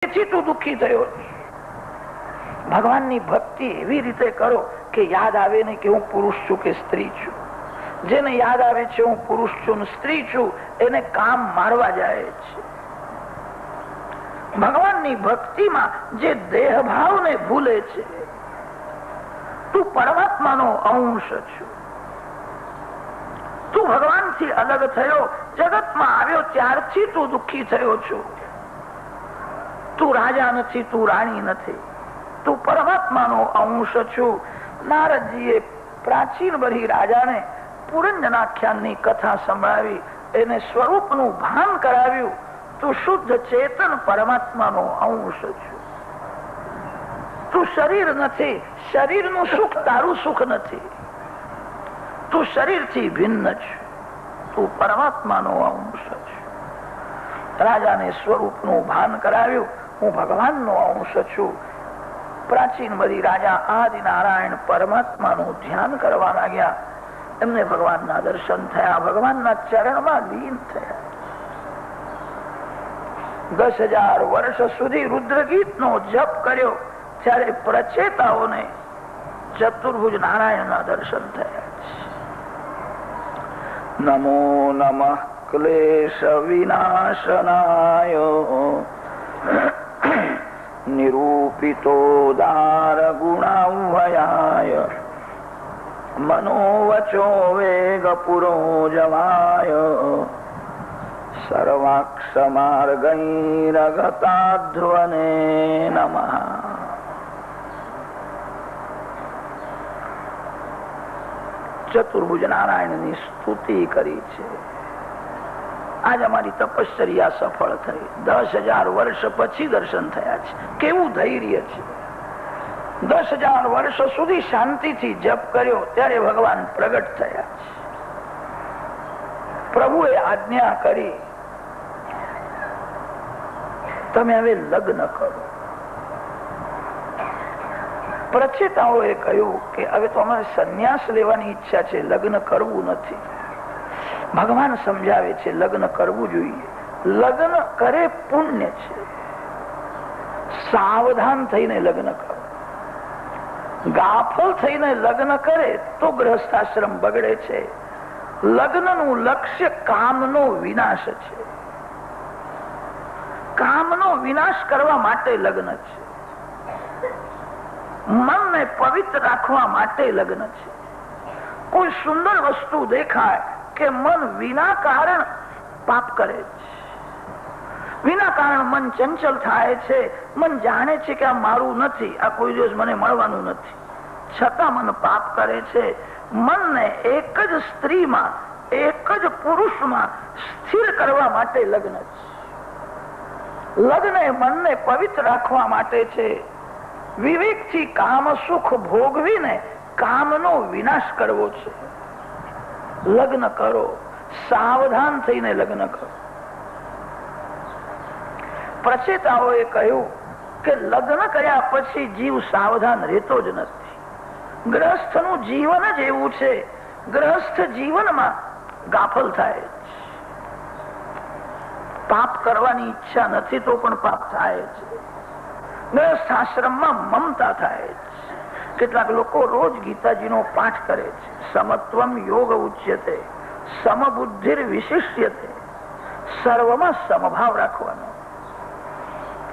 તેથી તું દુઃખી થયો. ભગવાનની ભક્તિ એવી રીતે કરો કે યાદ આવે ને કે હું પુરુષ છું કે સ્ત્રી છું. જેને યાદ આવે છે હું પુરુષ છું સ્ત્રી છું, એને કામ મારવા જાય છે. ભગવાનની ભક્તિમાં જે દેહ ભાવને ભૂલે છે, તું પરમાત્માનો અંશ છું. તું ભગવાનથી અલગ થયો, જગતમાં આવ્યો ત્યારથી તું દુઃખી થયો છું. તું રાજા નથી, તું રાણી નથી, તું પરમાત્માનો અંશ છું. નારદજીએ પ્રાચીન બરી રાજાને પુરંજનાખ્યાનની કથા સંભળાવી, એને સ્વરૂપનું ભાન કરાવ્યું. તું શુદ્ધ ચેતન પરમાત્માનો અંશ છું. તું શરીર નથી, શરીરનું સુખ તારું સુખ નથી. તું શરીરથી ભિન્ન છે, તું પરમાત્માનો અંશ છે. રાજાને સ્વરૂપનું ભાન કરાવ્યું, હું ભગવાનનો અંશ છું. પ્રાચીન બધી રાજા આદિ નારાયણ પરમાત્માનું ધ્યાન કરવા લાગ્યા. એમને ભગવાનના દર્શન થયા, ભગવાનના ચરણમાં લીન થયા. 10,000 વર્ષ સુધી રુદ્રગીતનો જપ કર્યો, ત્યારે પ્રચેતાઓને ચતુર્ભુજ નારાયણના દર્શન થયા. નમો નમઃ ક્લેશ વિનાશનાય નિરૂપિતો દાર ગુણાવ્યાય મનોવચો વેગ પુરોજવાય સર્વાક્ષમાર્ગૈરગતાધ્વને નમઃ. ચતુર્ભુજ નારાયણની સ્તુતિ કરી છે. આજ અમારી તપશ્ચર્યા સફળ થઈ. 10,000 વર્ષ પછી દર્શન થયા છે. કેવું ધૈર્ય છે! 10,000 વર્ષ સુધી શાંતિથી જપ કર્યો, ત્યારે ભગવાન પ્રગટ થયા છે. પ્રભુએ આજ્ઞા કરી, તમે હવે લગ્ન કરો. પ્રચેતાઓએ કહ્યું કે હવે તો અમારે સંન્યાસ લેવાની ઈચ્છા છે, લગ્ન કરવું નથી. ભગવાન સમજાવે છે લગ્ન કરવું જોઈએ. લગ્ન કરે પુણ્ય છે. સાવધાન થઈને લગ્ન કરો. ગાફલ થઈને લગ્ન કરે તો ગૃહસ્થાશ્રમ બગડે છે. લગ્નનું લક્ષ્ય કામનો વિનાશ છે. કામનો વિનાશ કરવા માટે લગ્ન છે. મનને પવિત્ર રાખવા માટે લગ્ન છે. કોઈ સુંદર વસ્તુ દેખાય કે મન વિના કારણ પાપ કરે છે. વિના કારણ મન ચંચલ થાય છે. મન જાણે છે કે આ મારું નથી, આ કોઈ દિવસ મને મળવાનું નથી, છતાં મન પાપ કરે છે. મનને એક જ સ્ત્રીમાં, એક જ પુરુષમાં સ્થિર કરવા માટે લગ્ન છે. લગ્ન એ મનને પવિત્ર રાખવા માટે છે. વિવેકથી કામ સુખ ભોગવીને કામનો વિનાશ કરવો છે. લગ્ન કરો, સાવધાન થઈને લગ્ન કરો. પ્રચેતાઓએ કહ્યું કે લગ્ન કર્યા પછી જીવ સાવધાન રહેતો જ નથી. ગ્રહસ્થનું જીવન જ એવું છે. ગ્રહસ્થ જીવનમાં ગાફલ થાય છે. પાપ કરવાની ઈચ્છા નથી તો પણ પાપ થાય છે. ગ્રહસ્થ આશ્રમમાં મમતા થાય છે. કેટલાક લોકો રોજ ગીતાજીનો પાઠ કરે છે. સમત્વમ યોગ ઉચ્યતે, સમબુદ્ધિર વિશિષ્યતે. સર્વમાં સમભાવ રાખવાનો.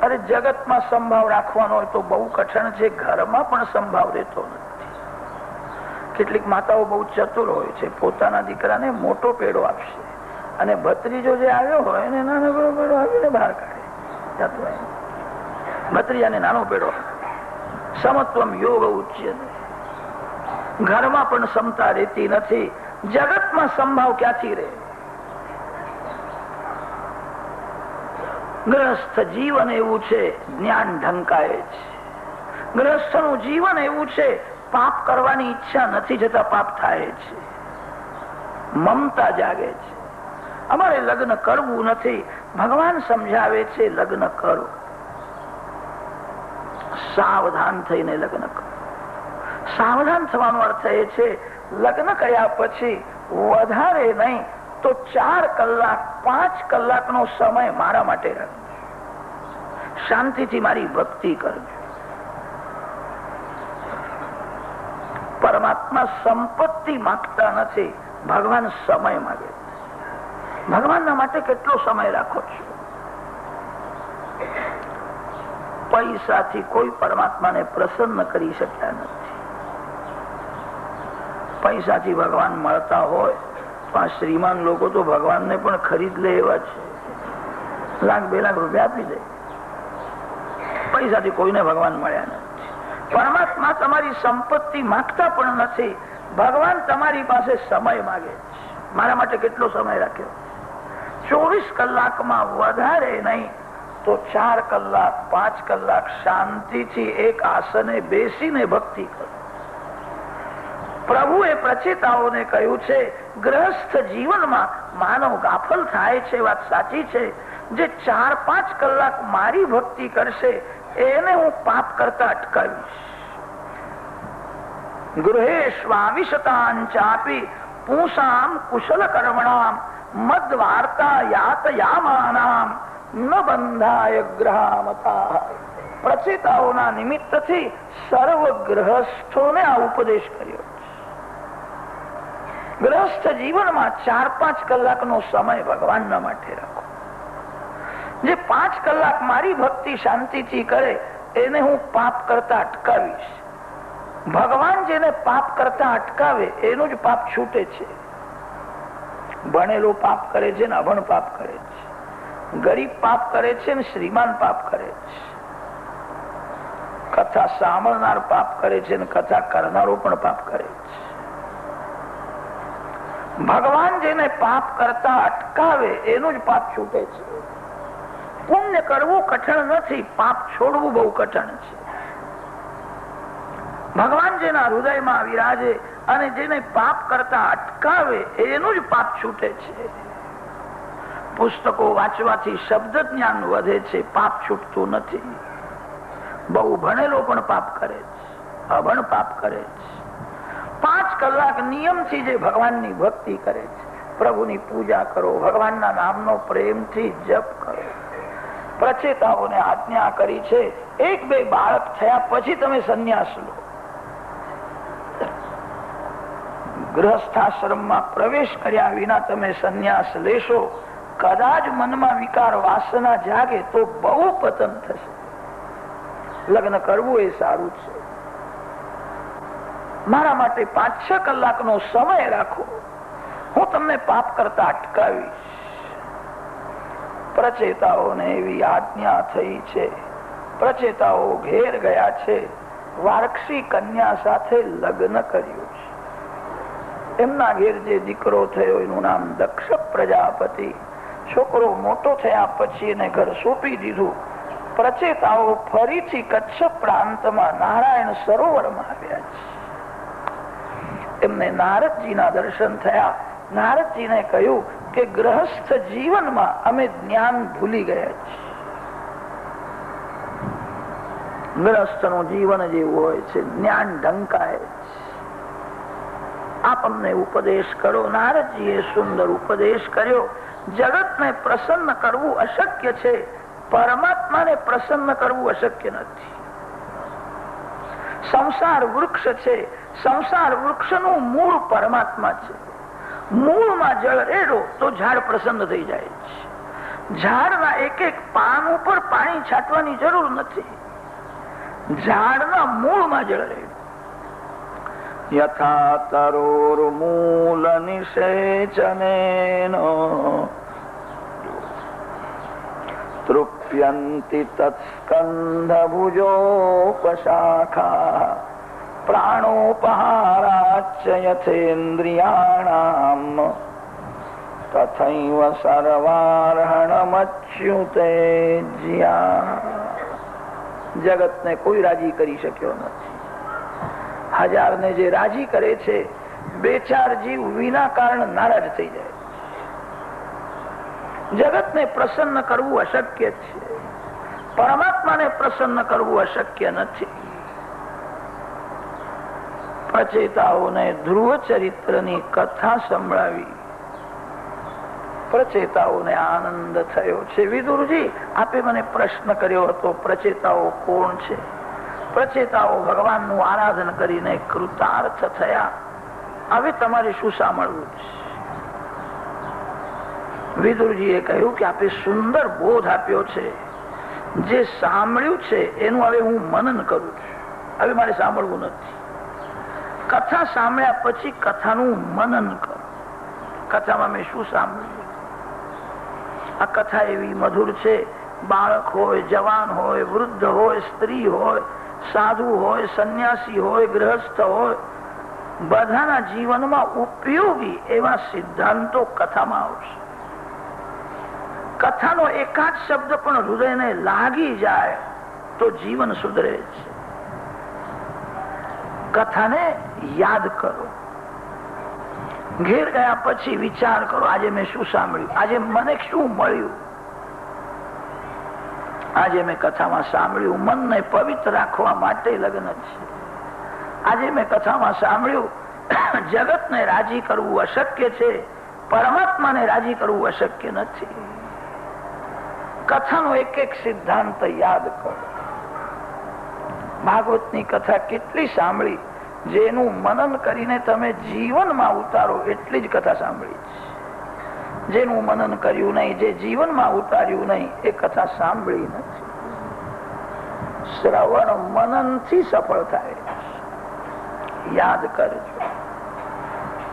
અરે જગતમાં સંભાવ રાખવાનો હોય તો બહુ કઠણ છે. ઘરમાં પણ સંભાવ રહેતો નથી. કેટલીક માતાઓ બહુ ચતુર હોય છે. પોતાના દીકરાને મોટો પેડો આપશે અને ભત્રીજો જે આવ્યો હોય એને નાનો પેડો આપીને બહાર કાઢે. ભત્રીજાને નાનો પેડો. સમત્વમ યોગ ઉચ્યતે. ઘરમાં પણ સમતા રહેતી નથી. જગતમાં સંભાવ ક્યાંથી રહે? ગ્રહસ્થ જીવન એવું છે, જ્ઞાન ઢંકાય છે. ગ્રહસ્થનું જીવન એવું છે, પાપ કરવાની ઈચ્છા નથી છતાં પાપ થાય છે. મમતા જાગે છે. અમારે લગ્ન કરવું નથી. ભગવાન સમજાવે છે લગ્ન કરો. સાવધાન થઈને લગ્ન કરો. સાવધાન થવાનો અર્થ એ છે લગ્ન કર્યા પછી વધારે નહીં તો 4 કલાક 5 કલાકનો સમય મારા માટે રાખજો. શાંતિથી મારી ભક્તિ કરજો. પરમાત્મા સંપત્તિ માંગતા નથી, ભગવાન સમય માંગે. ભગવાનના માટે કેટલો સમય રાખો છો? પૈસાથી કોઈ પરમાત્માને પ્રસન્ન કરી શક્યા નથી. પૈસાથી ભગવાન મળતા હોય તો આ શ્રીમાન લોકો તો ભગવાનને પણ ખરીદ લે એવા છે. ₹1,00,000 2,00,000 આપી દે. પૈસાથી કોઈને ભગવાન મળ્યા નથી. પરમાત્મા તમારી સંપત્તિ માંગતા પણ નથી, ભગવાન તમારી પાસે સમય માંગે છે. મારા માટે કેટલો સમય રાખ્યો? 24 કલાકમાં વધારે નહીં તો 4 કલાક 5 કલાક શાંતિથી એક આસને બેસીને ભક્તિ કરો. પ્રભુએ પ્રચેતાઓને કહ્યું છે, ગ્રહસ્થ જીવનમાં માનવ ગાફલ થાય છે, વાત સાચી છે. જે 4-5 કલાક મારી ભક્તિ કરશે એને હું પાપ કરતા અટકાવીશ. ગૃહેષ્વાવિશતાન ચાપી પુંસામ કુશલ કર્મણામ મદ વાર્તા યાતયામાનામ ન બંધાય ગ્રહામતા. પ્રચેતાઓના નિમિત્તથી સર્વ ગ્રહસ્થોને આ ઉપદેશ કર્યો. ગ્રહસ્થ જીવનમાં 4-5 કલાકનો સમય ભગવાનના માટે રાખો. જે 5 કલાક મારી ભક્તિ શાંતિથી કરે એને હું પાપ કરતા અટકાવીશ. ભગવાન જેને પાપ કરતા અટકાવે એનું જ પાપ છૂટે છે. ભણેલો પાપ કરે છે ને અભણ પાપ કરે છે, ગરીબ પાપ કરે છે ને શ્રીમાન પાપ કરે છે, કથા સાંભળનાર પાપ કરે છે ને કથા કરનારો પણ પાપ કરે છે. ભગવાન જેને પાપ કરતા અટકાવે એનું જ પાપ છૂટે છે. પુણ્ય કરવું કઠણ નથી, પાપ છોડવું બહુ કઠણ છે. ભગવાન જેના હૃદયમાં વિરાજે અને જેને પાપ કરતા અટકાવે એનું જ પાપ છૂટે છે. પુસ્તકો વાંચવાથી શબ્દ જ્ઞાન વધે છે, પાપ છૂટતું નથી. બહુ ભણેલો પણ પાપ કરે છે, અભણ પાપ કરે છે. 5 કલાક નિયમથી જે ભગવાનની ભક્તિ કરે છે, પ્રભુની પૂજા કરો, ભગવાનના નામનો પ્રેમથી જપ કરો. પ્રચેતાઓને આજ્ઞા કરી છે, 1-2 બાળક થયા પછી તમે સંન્યાસ લો. ગૃહસ્થાશ્રમમાં પ્રવેશ કર્યા વિના તમે સંન્યાસ લેશો, કદાચ મનમાં વિકાર વાસના જાગે તો બહુ પતન થશે. લગ્ન કરવું એ સારું છે. મારા માટે 5-6 કલાકનો સમય રાખો, હું તમને પાપ કરતા અટકાવીશ. પ્રચેતાઓને એવી આજ્ઞા થઈ છે. પ્રચેતાઓ ઘેર ગયા છે, વાર્ક્ષી કન્યા સાથે લગ્ન કર્યું છે. એમના ઘેર જે દીકરો થયો એનું નામ દક્ષ પ્રજાપતિ. છોકરો મોટો થયા પછી એને ઘર સોંપી દીધું. પ્રચેતાઓ ફરીથી કચ્છ પ્રાંતમાં નારાયણ સરોવરમાં આવ્યા છે. એમને નારદજીના દર્શન થયા. નારદજીને કહ્યું કે ગ્રહસ્થ જીવનમાં અમે જ્ઞાન ભૂલી ગયા છીએ. ગ્રહસ્થનું જીવન જેવું હોય છે, જ્ઞાન ઢંકાય છે. આપણને ઉપદેશ કરો. નારદજીએ સુંદર ઉપદેશ કર્યો. જગતને પ્રસન્ન કરવું અશક્ય છે, પરમાત્માને પ્રસન્ન કરવું અશક્ય નથી. સંસાર વૃક્ષ છે, સંસાર વૃક્ષનું મૂળ પરમાત્મા છે. મૂળમાં જળ રેડો તો ઝાડ પ્રસન્ન થઈ જાય છે. ઝાડના એક પાન ઉપર પાણી છાંટવાની જરૂર નથી. ઝાડના મૂળમાં જળ રેડો. યથા તરોર મૂલ નિષેચનેન તૃપ્યંતિ તત્સ્કંધ ભુજોપશાખા પ્રાણોપહારાચ યથેન્દ્રિયાણામ તથૈવ સર્વાર્હણમચ્યુતે જ્યા. જગતને કોઈ રાજી કરી શક્યો નથી. 1000 ને જે રાજી કરે છે, 2-4 જીવ વિના કારણ નારાજ થઈ જાય. જગતને પ્રસન્ન કરવું અશક્ય છે, પરમાત્માને પ્રસન્ન કરવું અશક્ય નથી. પ્રચેતાઓને ધ્રુવ ચરિત્રની કથા સંભળાવી. પ્રચેતાઓને આનંદ થયો છે. વિદુરજી, આપે મને પ્રશ્ન કર્યો હતો, પ્રચેતાઓ કોણ છે? પ્રચેતાઓ ભગવાનનું આરાધન કરીને કૃતાર્થ થયા. હવે તમારે શું સાંભળવું છે? વિદુરજીએ કહ્યું કે આપે સુંદર બોધ આપ્યો છે. જે સાંભળ્યું છે એનું હવે હું મનન કરું છું. હવે મારે સાંભળવું નથી. કથા સાંભળ્યા પછી કથાનું મનન કરો. કથામાં મેં શું સાંભળ્યું? આ કથા એવી મધુર છે. બાળક હોય, જવાન હોય, વૃદ્ધ હોય, સ્ત્રી હોય, સાધુ હોય, સંન્યાસી હોય, ગૃહસ્થ હોય, બધાના જીવનમાં ઉપયોગી એવા સિદ્ધાંતો કથામાં આવશે. કથાનો એકાદ શબ્દ પણ હૃદયને લાગી જાય તો જીવન સુધરે છે. કથાને યાદ કરો. ઘેર ગયા પછી વિચાર કરો, આજે મેં શું સાંભળ્યું, આજે મને શું મળ્યું. આજે મેં કથામાં સાંભળ્યું મનને પવિત્ર રાખવા માટે લગ્ન છે. આજે મેં કથામાં સાંભળ્યું જગતને રાજી કરવું અશક્ય છે, પરમાત્માને રાજી કરવું અશક્ય નથી. કથાનો એક એક સિદ્ધાંત યાદ કરો. ભાગવતની કથા કેટલી સાંભળી, જેનું મનન કરીને તમે જીવનમાં ઉતારો એટલી જ કથા સાંભળી છે. જેનું મનન કર્યું નહીં, જે જીવનમાં ઉતાર્યું નહીં, એ કથા સાંભળી નથી. શ્રવણ મનનથી સફળ થાય. યાદ કરજો.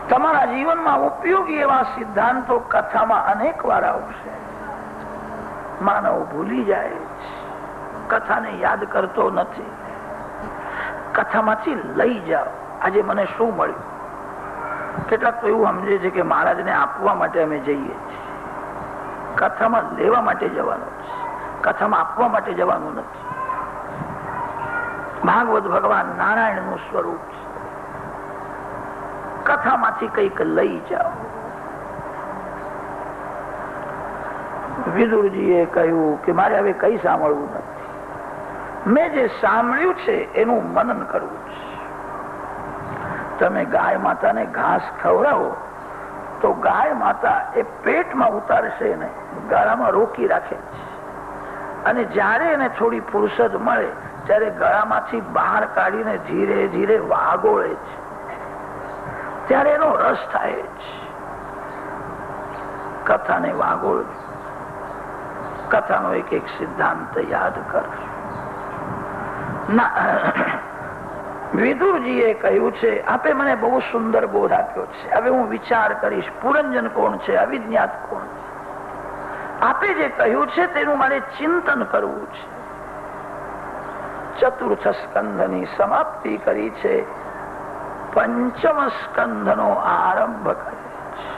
તમારા જીવનમાં ઉપયોગી એવા સિદ્ધાંતો કથામાં અનેક વાર આવશે. માનવ ભૂલી જાય છે, કથાને યાદ કરતો નથી. કથામાંથી લઈ જાઓ, આજે મને શું મળ્યું. કેટલાક તો એવું સમજે છે કે મહારાજને આપવા માટે અમે જઈએ છીએ. કથામાં લેવા માટે જવાનું છે, કથામાં આપવા માટે જવાનું નથી. ભાગવત ભગવાન નારાયણનું સ્વરૂપ છે. કથામાંથી કંઈક લઈ જાઓ. વિદુરજીએ કહ્યું કે મારે હવે કઈ સાંભળવું નથી. મેં જે સાંભળ્યું છે એનું મનન કરવું છે. તમે ગાય માતાને ઘાસ ખવડાવો તો ગાય માતા એ પેટમાં ઉતારશે ને, ગળામાં રોકી રાખે છે. અને જ્યારે એને થોડી ફુરસદ મળે ત્યારે ગળામાંથી બહાર કાઢીને ધીરે ધીરે વાગોળે છે. ત્યારે એનો રસ થાય છે. કથાને વાગોળજો. કથાનો એક એક સિદ્ધાંત યાદ કરજો. વિદુરજીએ કહ્યું છે, આપે મને બહુ સુંદર બોધ આપ્યો છે. હવે હું વિચાર કરીશ, પુરંજન કોણ છે, અવિજ્ઞાત કોણ છે. આપે જે કહ્યું છે તેનું મારે ચિંતન કરવું છે. ચતુર્થ સ્કંધની સમાપ્તિ કરી છે, પંચમ સ્કંધનો આરંભ કરે છે.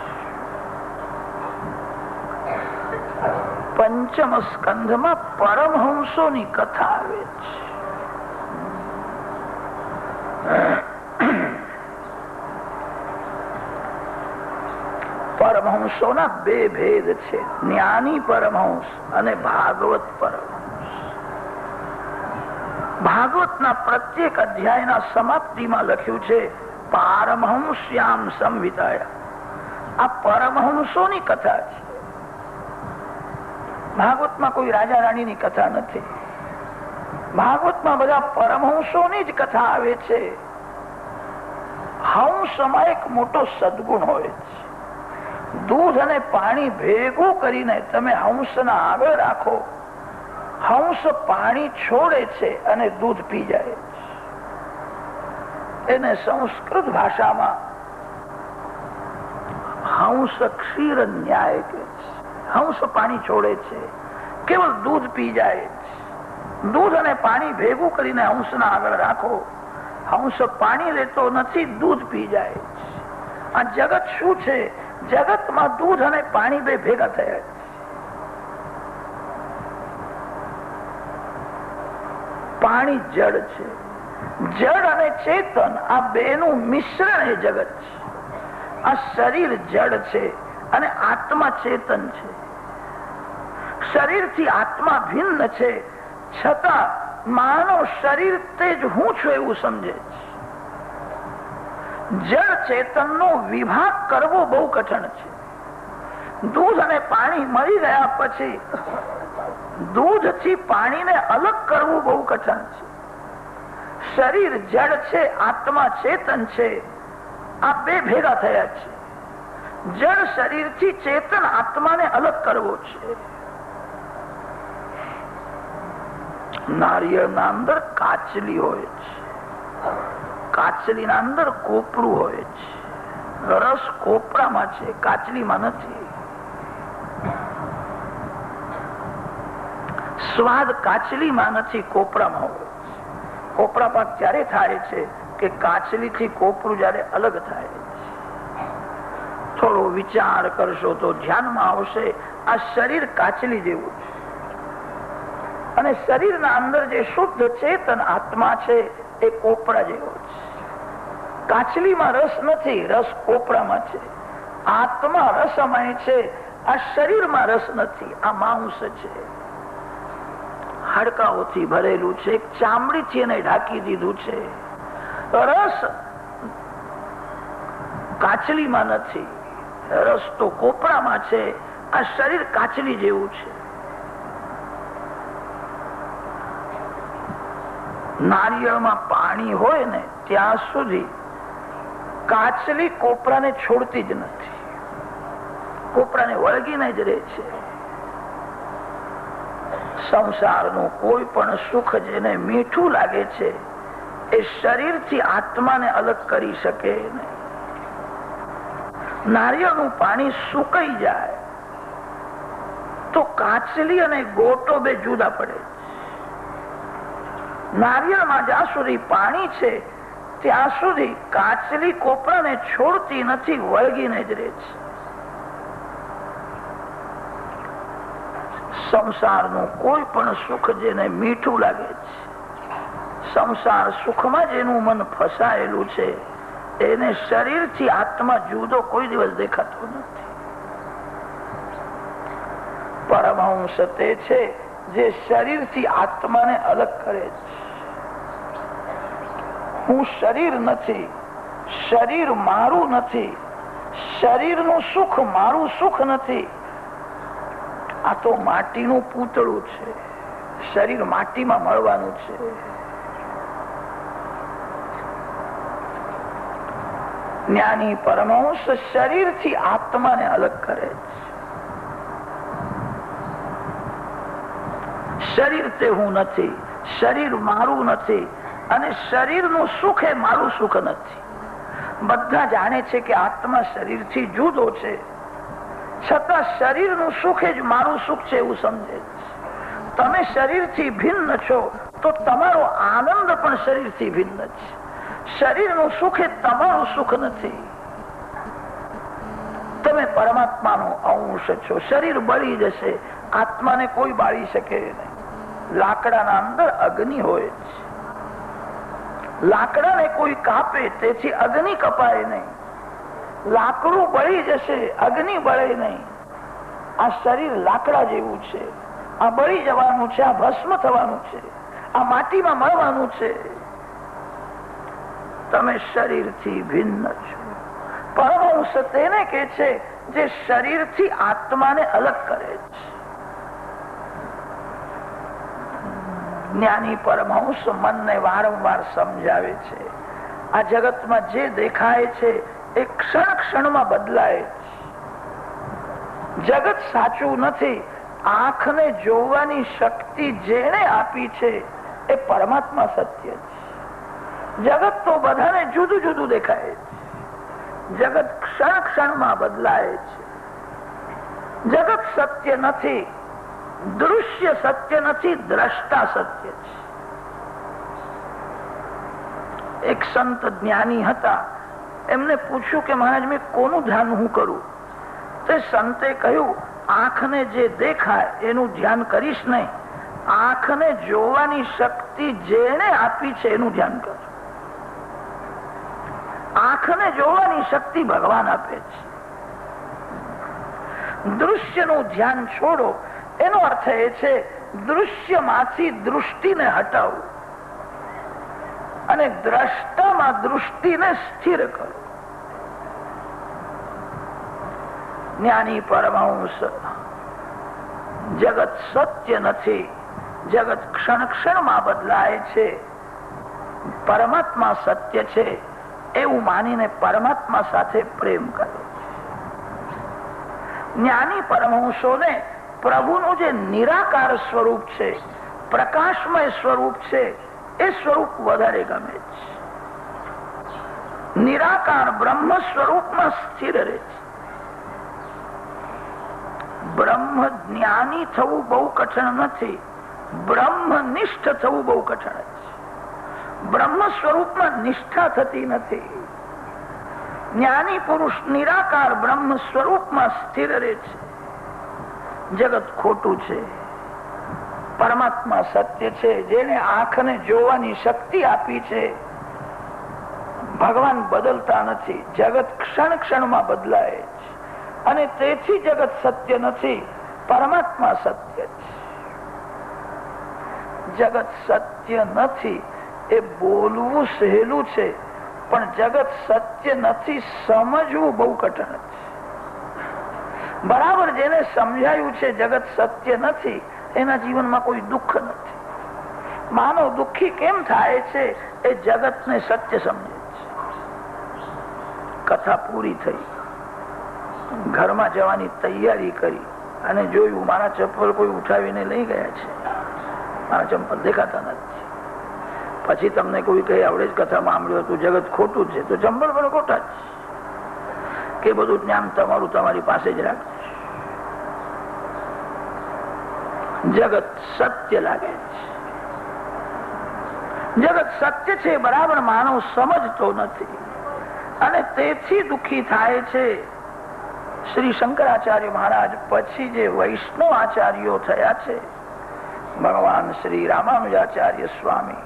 પંચમ સ્કંધમાં પરમહંસોની કથા આવે છે. પરમહંસોના બે ભેદ છે, જ્ઞાની પરમહંસ અને ભાગવત પરમહંસ. ભાગવતના પ્રત્યેક અધ્યાયના સમાપ્તિમાં લખ્યું છે પારમહંસ્યામ સંવિતાયા. આ પરમહંસોની કથા છે. ભાગવતમાં કોઈ રાજા રાણીની કથા નથી. ભાગવતમાં બધા પરમહંસોની જ કથા આવે છે. હંસમાં એક મોટો સદગુણ હોય છે. દૂધ અને પાણી ભેગું કરીને તમે હંસના આગળ રાખો, હંસ પાણી છોડે છે અને દૂધ પી જાય છે. એને સંસ્કૃત ભાષામાં હંસ ક્ષીર ન્યાય કે છે. હંસ પાણી છોડે છે, કેવળ દૂધ પી જાય છે. દૂધ અને પાણી ભેગું કરીને હંસના આગળ રાખો, હંસ પાણી લેતો નથી, દૂધ પી જાય છે. આ જગત શું છે? જગતમાં દૂધ અને પાણી બે ભેગા થયા છે. પાણી જળ છે. જળ અને ચેતન આ બેનું મિશ્રણ એ જગત છે. આ શરીર જળ છે અને આત્મા ચેતન છે. શરીરથી આત્મા ભિન્ન છે, છતાં માનવ શરીર તે જ હું છું એવું સમજે છે. જળ ચેતનનો વિભાગ કરવો બહુ કઠણ છે. દૂધ અને પાણી મળી ગયા પછી દૂધથી પાણીને અલગ કરવું બહુ કઠણ છે. શરીર જડ છે, આત્મા ચેતન છે. આ બે ભેગા થયા છે. જડ શરીરથી ચેતન આત્માને અલગ કરવો છે. નારિયેળના અંદર કાચલી હોય છે, કાચલીના અંદર કોપરું હોય છે. રસ કોપરામાં છે, કાચલીમાં નથી. સ્વાદ કાચલીમાં નથી, કોપરામાં હોય. કોપરા પાક ત્યારે થાય છે કે કાચલીથી કોપરું જયારે અલગ થાય છે. થોડો વિચાર કરશો તો ધ્યાનમાં આવશે આ શરીર કાચલી જેવું છે અને શરીરના અંદર જે શુદ્ધ ચેતન આત્મા છે એ કોપરા જેવો છે. કાચલીમાં રસ નથી, રસ કોપરામાં છે. આત્મા રસમય છે, આ શરીરમાં રસ નથી. આ માંસ છે, હાડકાઓથી ભરેલું છે, એક ચામડીથી એને ઢાંકી દીધું છે. રસ કાચલીમાં નથી, રસ તો કોપરામાં છે. આ શરીર કાચલી જેવું છે. નારિયેળમાં પાણી હોય ને ત્યાં સુધી કાચલી કોપરાને છોડતી જ નથી, કોપરાને વળગીને જ રહે છે. સંસારનું કોઈ પણ સુખ જેને મીઠું લાગે છે એ શરીરથી આત્માને અલગ કરી શકે નહીં. નારિયેળનું પાણી સુકાઈ જાય તો કાચલી અને ગોટો બે જુદા પડે. નારિયેળમાં જ્યાં સુધી પાણી છે ત્યાં સુધી કાચલી કોપરાને છોડતી નથી, વળગીને જ રહે છે. સંસારનું કોઈ પણ સુખ જેને મીઠું લાગે છે, સંસાર સુખમાં જેનું મન ફસાયેલું છે એને શરીરથી આત્મા જુદો કોઈ દિવસ દેખાતો નથી. પરમહંસ તે છે જે શરીરથી આત્માને અલગ કરે છે. હું શરીર નથી, શરીર મારું નથી, શરીરનું સુખ મારું સુખ નથી. આ તો માટીનું પૂતળું છે, શરીર માટીમાં મળવાનું છે. જ્ઞાની પરમહંસ શરીરથી આત્માને અલગ કરે છે. શરીર તે હું નથી, શરીર મારું નથી અને શરીરનું સુખ એ મારું સુખ નથી. બધા જાણે છે કે આત્મા શરીરથી જુદો છે, છતાં શરીરનું સુખ જ મારું સુખ છે એવું સમજે છે. તમે શરીરથી ભિન્ન છો તો તમારો આનંદ પણ શરીરથી ભિન્ન છે. શરીરનું સુખ એ તમારું સુખ નથી. તમે પરમાત્માનો અંશ છો. શરીર બળી જશે, આત્માને કોઈ બાળી શકે નહીં. લાકડાના અંદર અગ્નિ હોય છે, લાકડાને કોઈ કાપે તેથી અગ્નિ કપાય નહીં. લાકડું બળી જશે, અગ્નિ બળે નહીં. આ શરીર લાકડા જેવું છે, આ બળી જવાનું છે, આ ભસ્મ થવાનું છે, આ માટીમાં મળવાનું છે. તમે શરીરથી ભિન્ન છો. પરમહંસ તેને કે છે જે શરીરથી આત્માને અલગ કરે છે. જ્ઞાની પરમહંસ મનને વારંવાર સમજાવે છે આ જગતમાં જે દેખાય છે એ ક્ષણ ક્ષણમાં બદલાય છે. જગત સાચું નથી. આંખને જોવાની શક્તિ જેને આપી છે એ પરમાત્મા સત્ય છે. જગત તો બધાને જુદું જુદું દેખાય છે. જગત ક્ષણ ક્ષણમાં બદલાય છે. જગત સત્ય નથી, દૃશ્ય સત્ય નથી, દ્રષ્ટા સત્ય છે. એક સંત જ્ઞાની હતા, એમને પૂછ્યું કે મહારાજ મેં કોનું ધ્યાન હું કરું? તે સંતે કહ્યું આંખને જે દેખાય એનું ધ્યાન કરીશ નહીં, આંખને જોવાની શક્તિ જેને આપી છે એનું ધ્યાન કર. આંખને જોવાની શક્તિ ભગવાન આપે છે. દૃશ્યનું ધ્યાન છોડો, એનો અર્થ એ છે દૃશ્યમાંથી દૃષ્ટિને હટાવવું અને દ્રષ્ટામાં દૃષ્ટિને સ્થિર કરો. જ્ઞાની પરમહંસ જગત સત્ય નથી, જગત ક્ષણ ક્ષણમાં બદલાય છે, પરમાત્મા સત્ય છે એવું માનીને પરમાત્મા સાથે પ્રેમ કરે. જ્ઞાની પરમહંસોને પ્રભુનું જે નિરાકાર સ્વરૂપ છે, પ્રકાશમય સ્વરૂપ છે, એ સ્વરૂપ વધારે ગમે છે. નિરાકાર બ્રહ્મ સ્વરૂપમાં સ્થિર રહે છે. બ્રહ્મ જ્ઞાની થવું બહુ કઠણ નથી, બ્રહ્મનિષ્ઠ થવું બહુ કઠણ છે. બ્રહ્મ સ્વરૂપમાં નિષ્ઠા થતી નથી. જ્ઞાની પુરુષ નિરાકાર બ્રહ્મ સ્વરૂપમાં સ્થિર રહે છે. જગત ખોટું છે, પરમાત્મા સત્ય છે. જેને આંખને જોવાની શક્તિ આપી છે, ભગવાન બદલતા નથી. જગત ક્ષણ ક્ષણમાં બદલાય છે અને તેથી જગત સત્ય નથી, પરમાત્મા સત્ય છે. જગત સત્ય નથી એ બોલવું સહેલું છે, પણ જગત સત્ય નથી સમજવું બહુ કઠણ છે. બરાબર જેને સમજાયું છે જગત સત્ય નથી, એના જીવનમાં કોઈ દુઃખ નથી. માનવ દુઃખી કેમ થાય છે? એ જગતને સત્ય સમજે છે. કથા પૂરી થઈ, ઘરમાં જવાની તૈયારી કરી અને જોયું મારા ચપ્પલ કોઈ ઉઠાવીને લઈ ગયા છે, મારા ચંપલ દેખાતા નથી. પછી તમને કોઈ કહે આવડે જ કથા સાંભળ્યું હતું, જગત ખોટું છે, તો ચંપલ પણ ખોટા જ કે બધું જ્ઞાન તમારું તમારી પાસે જ રાખજો. જગત સત્ય લાગે છે, જગત સત્ય છે બરાબર માનવ સમજતો નથી અને તેથી દુઃખી થાય છે. શ્રી શંકરાચાર્ય મહારાજ પછી જે વૈષ્ણવ આચાર્યો થયા છે, ભગવાન શ્રી રામાનુજાચાર્ય સ્વામી,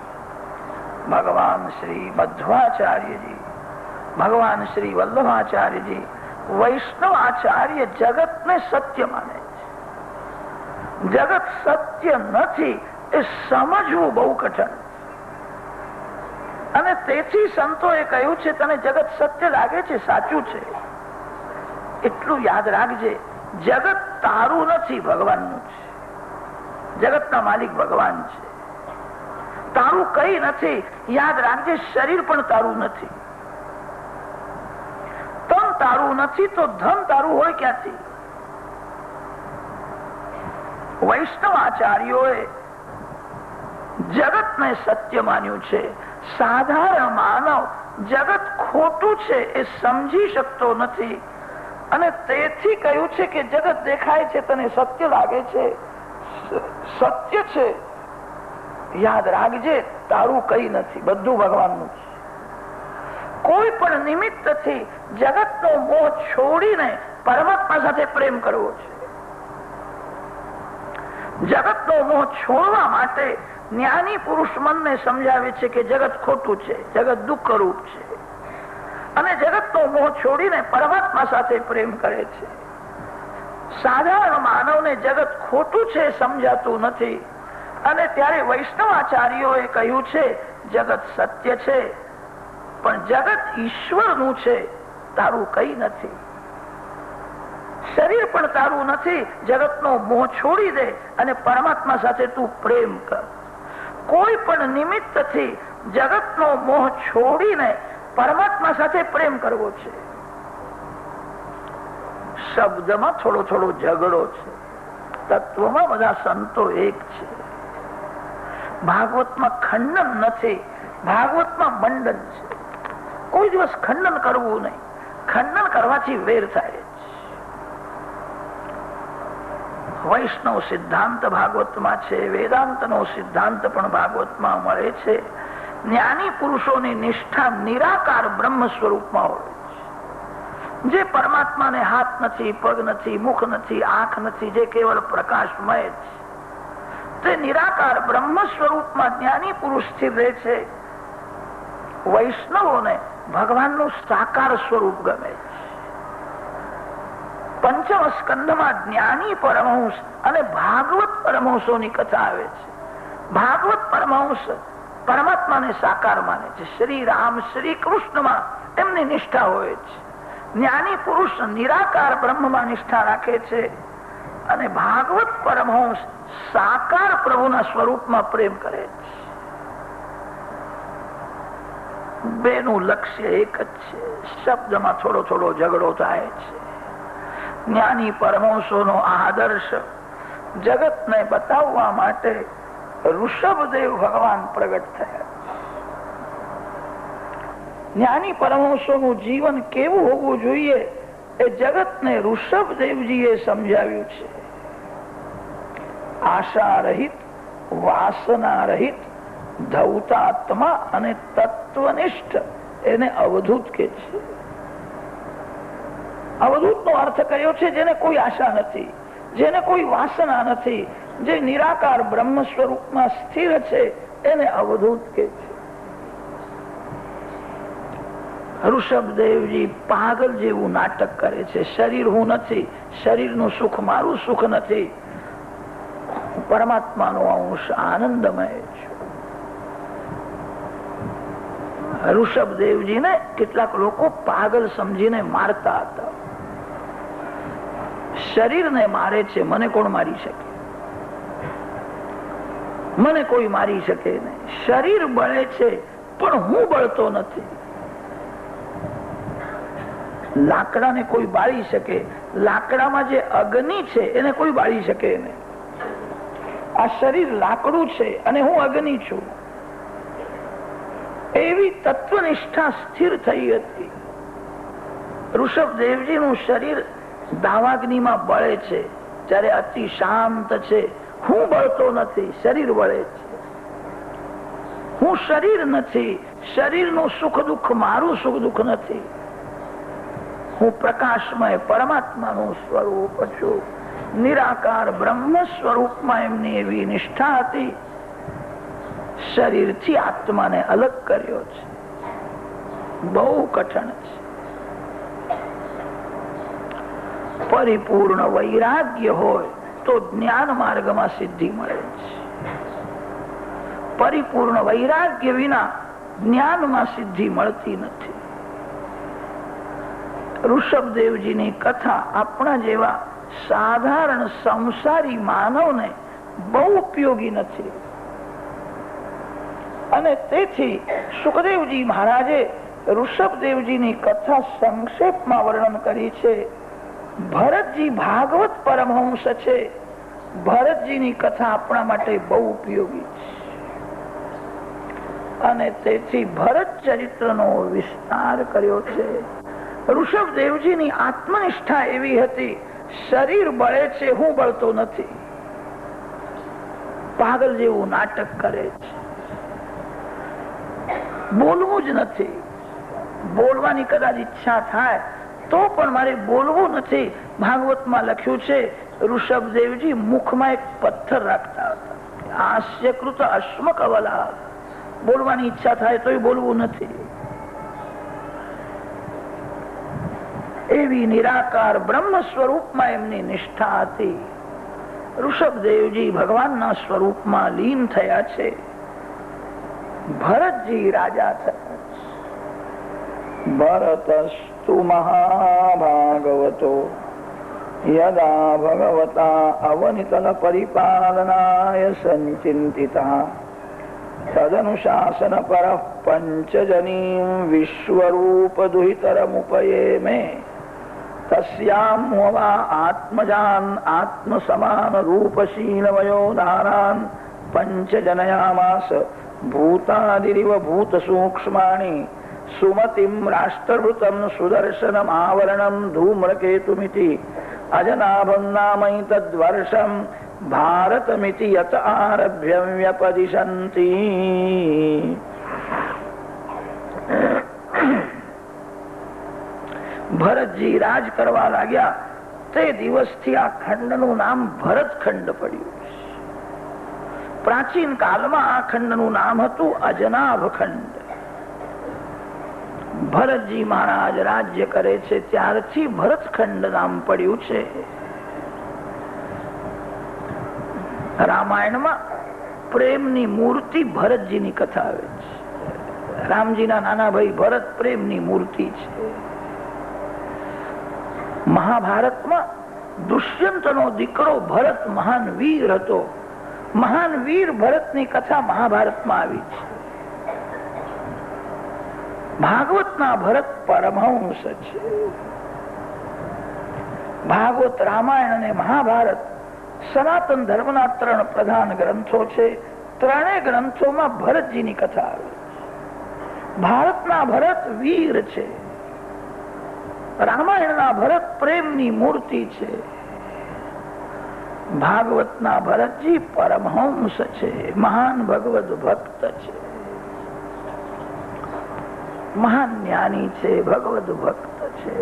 ભગવાન શ્રી મધ્વાચાર્યજી, ભગવાન શ્રી વલ્લભાચાર્યજી, વૈષ્ણવ આચાર્ય જગતને સત્ય માને છે. જગત સત્ય નથી એ સમજવું બહુ કઠણ અને તેથી સંતોએ કહ્યું છે તને જગત સત્ય લાગે છે, સાચું છે, એટલું યાદ રાખજે, જગત તારું નથી, ભગવાનનું છે. જગતના માલિક ભગવાન છે, તારું કઈ નથી. યાદ રાખજે, શરીર પણ તારું નથી, તન તારું નથી, તો ધન તારું હોય ક્યાંથી? વૈષ્ણવ આચાર્યોએ જગતને સત્ય માન્યું છે. સાધારણ માનવ જગત ખોટું છે એ સમજી શકતો નથી અને તેથી કહ્યું છે કે જગત દેખાય છે તને સત્ય લાગે છે, સત્ય છે, યાદ રાખજે તારું કઈ નથી, બધું ભગવાનનું છે. કોઈ પણ નિમિત્તથી જગતનો મોહ છોડીને પરમાત્મા સાથે પ્રેમ કરવો છે. જગતનો મોહ છોડવા માટે જ્ઞાની પુરુષ મનને સમજાવે છે કે જગત ખોટું છે, જગત દુઃખ રૂપ છે અને જગતનો મોહ છોડીને પરમાત્મા સાથે પ્રેમ કરે છે. સાધારણ માનવને જગત ખોટું છે સમજાતું નથી અને ત્યારે વૈષ્ણવાચાર્યોએ કહ્યું છે જગત સત્ય છે પણ જગત ઈશ્વરનું છે, તારું કઈ નથી. શરીર પણ તારું નથી. જગતનો મોહ છોડી દે અને પરમાત્મા સાથે તું પ્રેમ કર. કોઈ પણ નિમિત્તથી જગતનો મોહ છોડીને પરમાત્મા સાથે પ્રેમ કરવો છે. શબ્દમાં થોડો થોડો ઝઘડો છે, તત્વમાં બધા સંતો એક છે. ભાગવતમાં ખંડન નથી, ભાગવતમાં મંડન છે. કોઈ દિવસ ખંડન કરવું નહીં, ખંડન કરવાથી વેર થાય. વૈષ્ણવ સિદ્ધાંત ભાગવતમાં છે, વેદાંતનો સિદ્ધાંત પણ ભાગવતમાં મળે છે. જ્ઞાની પુરુષોની નિષ્ઠા નિરાકાર બ્રહ્મ સ્વરૂપમાં હોય છે. જે પરમાત્માને હાથ નથી, પગ નથી, મુખ નથી, આંખ નથી, જે કેવળ પ્રકાશમય છે, તે નિરાકાર બ્રહ્મ સ્વરૂપમાં જ્ઞાની પુરુષ સ્થિર રહે છે. વૈષ્ણવોને ભગવાનનું સાકાર સ્વરૂપ ગમે છે. પંચમ સ્કંદમાં જ્ઞાની પરમહંસ અને ભાગવત પરમહંસોની કથા આવે છે. ભાગવત પરમહંસ પરમાત્માને સાકાર માને છે. શ્રી રામ શ્રી કૃષ્ણમાં એમની નિષ્ઠા હોય છે. જ્ઞાની પુરુષ નિરાકાર બ્રહ્મમાં નિષ્ઠા રાખે છે અને ભાગવત પરમહંસ સાકાર પ્રભુના સ્વરૂપમાં પ્રેમ કરે છે. બેનું લક્ષ્ય એક જ છે. શબ્દમાં થોડો થોડો ઝઘડો થાય છે. જ્ઞાની પરમહંસોનો આદર્શ જગતને બતાવવા માટે ઋષભદેવ ભગવાન પ્રગટ થયા. જ્ઞાની પરમહંસોનું જીવન કેવું હોવું જોઈએ એ જગતને ઋષભદેવજીએ સમજાવ્યું છે. આશા રહિત, વાસના રહિત, ધૌતાત્મા અને તત્વનિષ્ઠ એને અવધૂત કે છે. અવધૂત નો અર્થ કર્યો છે જેને કોઈ આશા નથી, જેને કોઈ વાસના નથી, જે નિરાકાર બ્રહ્મ સ્વરૂપમાં સ્થિર છે એને અવધૂત કે છે. ઋષભદેવજી પાગલ જેવું નાટક કરે છે. શરીર હું નથી, શરીરનું સુખ મારું સુખ નથી, પરમાત્માનો અંશ આનંદમય છું. ઋષભદેવજીને કેટલાક લોકો પાગલ સમજીને મારતા હતા. શરીરને મારે છે, મને કોણ મારી શકે? મને કોઈ મારી શકે નહીં. શરીર બળે છે પણ હું બળતો નથી. લાકડાને કોઈ બાળી શકે, લાકડામાં જે અગ્નિ છે એને કોઈ બાળી શકે નહીં. આ શરીર લાકડું છે અને હું અગ્નિ છું. એવી તત્વનિષ્ઠા સ્થિર થઈ હતી. ઋષભદેવજીનું શરીર દાવાગ્નિમાં બળે છે ત્યારે અતિ શાંત છે. હું બળતો નથી, શરીર બળે છે. હું શરીર નથી, શરીરનું સુખ દુઃખ મારું સુખ દુઃખ નથી. હું પ્રકાશમય પરમાત્માનું સ્વરૂપ છું. નિરાકાર બ્રહ્મ સ્વરૂપમાં એમની એવી નિષ્ઠા હતી. શરીરથી આત્માને અલગ કર્યો છે. બહુ કઠણ છે. પરિપૂર્ણ વૈરાગ્ય હોય તો જ્ઞાન માર્ગમાં સિદ્ધિ મળે છે. પરિપૂર્ણ વૈરાગ્ય વિના જ્ઞાનમાં સિદ્ધિ મળતી નથી. ઋષભદેવજીની કથા આપણા જેવા સાધારણ સંસારી માનવને બહુ ઉપયોગી નથી. અને તેથી સુખદેવજી મહારાજે ઋષભદેવજીની કથા સંક્ષેપમાં વર્ણન કરી છે. ભરતજી ભાગવત પરમહંસ છે. ભરતજીની કથા આપણા માટે બહુ ઉપયોગી છે. અને તેથી ભરત ચરિત્રનો વિસ્તાર કર્યો છે. ઋષભદેવજીની આત્મનિષ્ઠા એવી હતી. શરીર બળે છે, હું બળતો નથી. પાગલ જેવું નાટક કરે છે. બોલવું જ નથી. બોલવાની કદાચ ઈચ્છા થાય તો પણ મારે બોલવું નથી. ભાગવતમાં લખ્યું છે ઋષભદેવજી મુખમાં એક પથ્થર રાખતા હતા. હાસ્યકૃત અશ્મકવલા. બોલવાની ઈચ્છા થાય તો બોલવું નથી. એવી નિરાકાર બ્રહ્મ સ્વરૂપમાં એમની નિષ્ઠા હતી. ઋષભદેવજી ભગવાનના સ્વરૂપમાં લીન થયા છે. ભરતજી રાજા થયા. ભરતસ્તુ મહાભાગવતો યદા ભગવતા અવનિતન પરિપાલનાય સંચિંતિતા તદનુશાસન પરઃ પંચજનીં વિશ્વરૂપ દુહિતરમુપયેમે તસ્યામ વા આત્મજાન આત્મસમાન રૂપશીલવયોધારાન પંચજનયામાસ ભૂતાદિરિવ ભૂત સૂક્ષ્માણિ સુમતિમ રાષ્ટ્રભૃતમ સુદર્શનમ આવરણમ ધૂમ્રકેતુમિતિ અજનાભં નામૈતદ્વર્ષમ ભારતમિતિ યત આરભ્ય વ્યપદિશન્તિ. ભરતજી રાજ કરવા લાગ્યા તે દિવસથી આ ખંડનું નામ ભરતખંડ પડ્યું. પ્રાચીન કાળમાં આ ખંડનું નામ હતું અજનાભ ખંડ. ભરતજી મહારાજ રાજ્ય કરે છે ત્યારથી ભરતખંડ નામ પડ્યું છે. રામાયણમાં પ્રેમની મૂર્તિ ભરતજીની કથા આવે છે. રામજીના નાના ભાઈ ભરત પ્રેમની મૂર્તિ છે. મહાભારતમાં દુષ્યંતનો દીકરો ભરત મહાન વીર હતો. મહાન વીર ભરતની કથા મહાભારતમાં આવી છે. ભાગવતના ભરત પરમહંસ છે. ભાગવત, રામાયણ અને મહાભારત સનાતન ધર્મના 3 પ્રધાન ગ્રંથો છે. 3 ગ્રંથોમાં ભરતજીની કથા આવે છે. ભારતના ભરત વીર છે. રામાયણના ભરત પ્રેમની મૂર્તિ છે. ભાગવતના ભરતજી પરમહંસ છે, મહાન ભગવદ ભક્ત છે, મહાન જ્ઞાની છે, ભગવદ ભક્ત છે.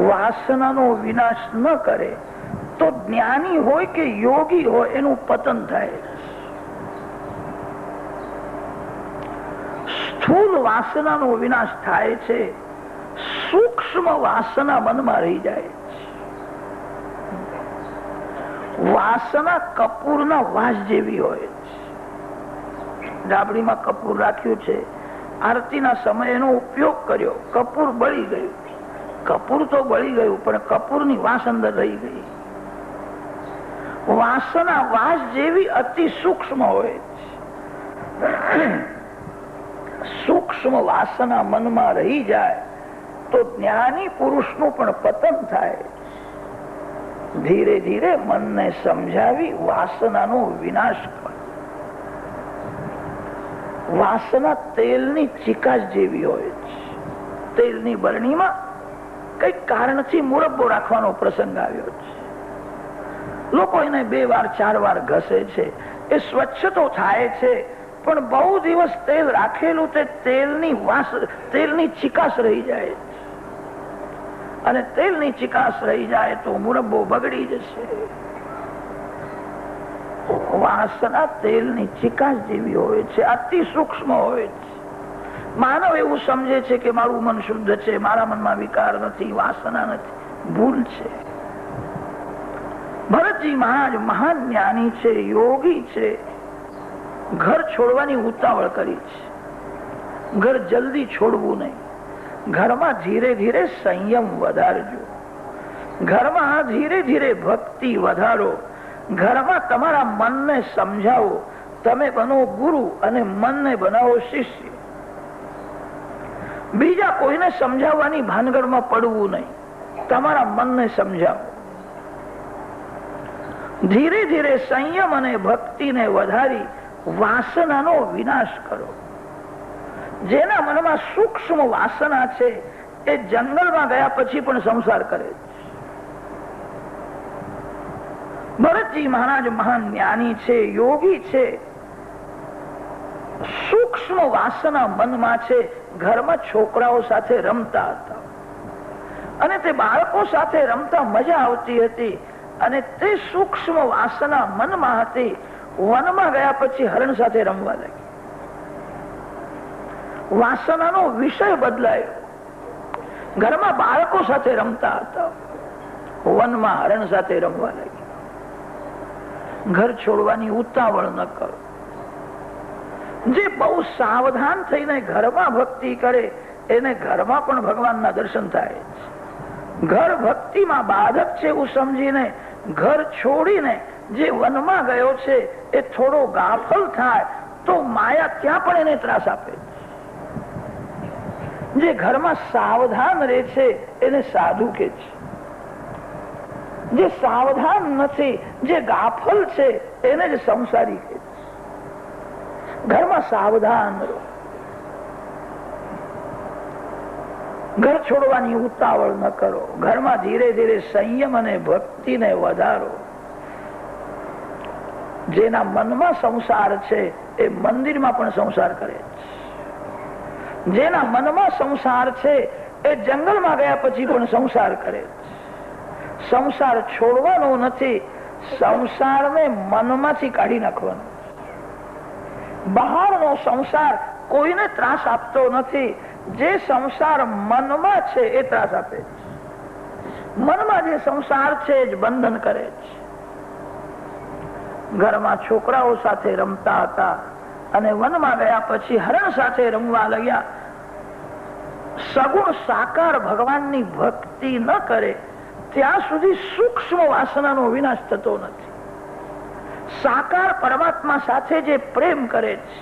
વાસનાનો વિનાશ ન કરે તો જ્ઞાની હોય કે યોગી હોય એનું પતન થાય. સ્થૂલ વાસનાનો વિનાશ થાય છે, સૂક્ષ્મ વાસના મનમાં રહી જાય છે. વાસના કપૂરના વાસ જેવી હોય છે. ડાબડીમાં કપૂર રાખ્યું છે, આરતીના સમયે એનો ઉપયોગ કર્યો, કપૂર બળી ગયું. કપૂર તો બળી ગયું પણ કપૂરની વાસ અંદર રહી ગઈ. વાસના વાસ જેવી અતિ સૂક્ષ્મ હોય છે. સૂક્ષ્મ વાસના મનમાં રહી જાય તો જ્ઞાની પુરુષનું પણ પતન થાય. ધીરે ધીરે મનને સમજાવી વાસનાનો વિનાશ કરે. વાસના તેલની ચિકાસ જેવી હોય છે. તેલની બરણીમાં કઈક કારણથી મુરબ્બો રાખવાનો પ્રસંગ આવ્યો છે. લોકો એને 2 વાર 4 વાર ઘસે છે. એ સ્વચ્છ તો થાય છે પણ બહુ દિવસ તેલ રાખેલું તે તેલની ચિકાસ રહી જાય છે. અને તેલની ચિકાસ રહી જાય તો મુરબ્બો બગડી જશે. વાસના તેલની ચિકાસ જેવી હોય છે, અતિ સૂક્ષ્મ હોય છે. માનવ એવું સમજે છે કે મારું મન શુદ્ધ છે, મારા મનમાં વિકાર નથી, વાસના નથી. ભૂલ છે. ભરતજી મહારાજ મહાન જ્ઞાની છે, યોગી છે. ઘર છોડવાની ઉતાવળ કરી છે. ઘર જલ્દી છોડવું નહીં. ઘરમાં ધીરે ધીરે સંયમ વધારજો. ઘરમાં ધીરે ધીરે ભક્તિ વધારો. ઘરમાં તમારા મનને સમજાવો. તમે બનો ગુરુ અને મનને બનાવો શિષ્ય. બીજા કોઈને સમજાવવાની ભાનગડમાં પડવું નહીં. તમારા મનને સમજાવો. ધીરે ધીરે સંયમ અને ભક્તિને વધારી વાસનાનો વિનાશ કરો. જેના મનમાં સૂક્ષ્મ વાસના છે એ જંગલમાં ગયા પછી પણ સંસાર કરે છે. ભરતજી મહારાજ મહાન જ્ઞાની છે, યોગી છે. સૂક્ષ્મ વાસના મનમાં છે. ઘરમાં છોકરાઓ સાથે રમતા હતા અને તે બાળકો સાથે રમતા મજા આવતી હતી અને તે સૂક્ષ્મ વાસના મનમાં હતી. વનમાં ગયા પછી હરણ સાથે રમવા લાગી. વાસનાનો વિષય બદલાયો. ઘરમાં બાળકો સાથે રમતા હતા, વનમાં હરણ સાથે રમવા લાગી. ઘર છોડવાની ઉતાવળ ન કરો. જે બહુ સાવધાન થઈને ઘરમાં ભક્તિ કરે એને ઘરમાં પણ ભગવાનના દર્શન થાય. ઘર ભક્તિમાં બાધક છે એવું સમજીને ઘર છોડીને જે વનમાં ગયો છે એ થોડો ગાફલ થાય તો માયા ત્યાં પણ એને ત્રાસ આપે. જે ઘરમાં સાવધાન રહે છે એને સાધુ કે છે. જે સાવધાન નથી, જે ગાફલ છે એને જ સંસારી કે છે. ઘરમાં સાવધાન રહો. ઘર છોડવાની ઉતાવળ ન કરો. ઘરમાં ધીરે ધીરે સંયમ અને ભક્તિને વધારો. જેના મનમાં સંસાર છે એ મંદિરમાં પણ સંસાર કરે છે. જેના મનમાં સંસાર છે એ જંગલમાં ગયા પછી પણ સંસાર કરે છે. સંસાર છોડવાનો નથી, સંસારને મનમાંથી કાઢી નાખવાનો. બહારનો સંસાર કોઈને ત્રાસ આપતો નથી. જે સંસાર મનમાં છે એ ત્રાસ આપે છે. મનમાં જે સંસાર છે જ બંધન કરે છે. ઘરમાં છોકરાઓ સાથે રમતા હતા અને વનમાં ગયા પછી હરણ સાથે રમવા લાગ્યા. સગુણ સાકાર ભગવાનની ભક્તિ ન કરે ત્યાં સુધી સૂક્ષ્મ વાસનાનો વિનાશ થતો નથી. સાકાર પરમાત્મા સાથે જે પ્રેમ કરે છે,